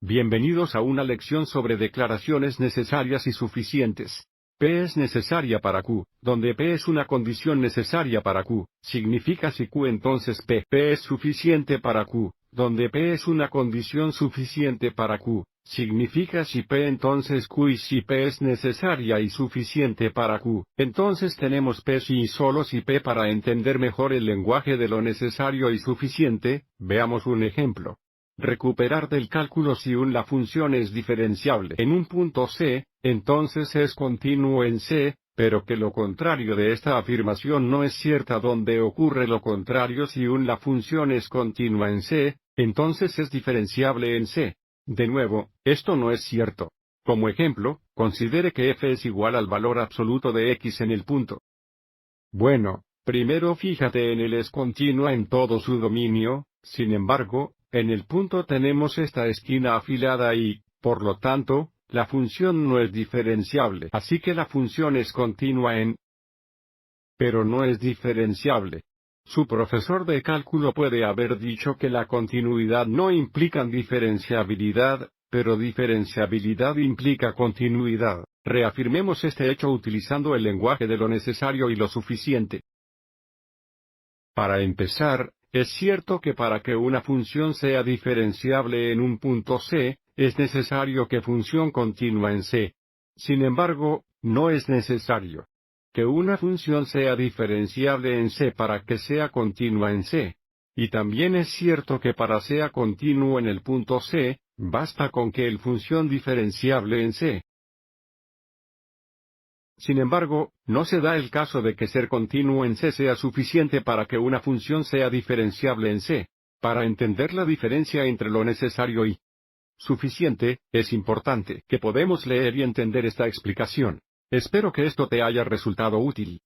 Bienvenidos a una lección sobre declaraciones necesarias y suficientes. P es necesaria para Q, donde P es una condición necesaria para Q, significa si Q entonces P. P es suficiente para Q, donde P es una condición suficiente para Q, significa si P entonces Q, y si P es necesaria y suficiente para Q, entonces tenemos P si y solo si P. Para entender mejor el lenguaje de lo necesario y suficiente, veamos un ejemplo. Recuperar del cálculo si la función es diferenciable en un punto C, entonces es continuo en C, pero que lo contrario de esta afirmación no es cierta donde ocurre lo contrario si la función es continua en C, entonces es diferenciable en C. De nuevo, esto no es cierto. Como ejemplo, considere que f es igual al valor absoluto de x en el punto. Bueno, primero fíjate en el es continua en todo su dominio, sin embargo, en el punto tenemos esta esquina afilada y, por lo tanto, la función no es diferenciable. Así que la función es continua pero no es diferenciable. Su profesor de cálculo puede haber dicho que la continuidad no implica diferenciabilidad, pero diferenciabilidad implica continuidad. Reafirmemos este hecho utilizando el lenguaje de lo necesario y lo suficiente. Para empezar, es cierto que para que una función sea diferenciable en un punto C, es necesario que función continua en C. Sin embargo, no es necesario que una función sea diferenciable en C para que sea continua en C. Y también es cierto que para sea continuo en el punto C, basta con que el función diferenciable en C. Sin embargo, no se da el caso de que ser continuo en C sea suficiente para que una función sea diferenciable en C. Para entender la diferencia entre lo necesario y suficiente, es importante que podemos leer y entender esta explicación. Espero que esto te haya resultado útil.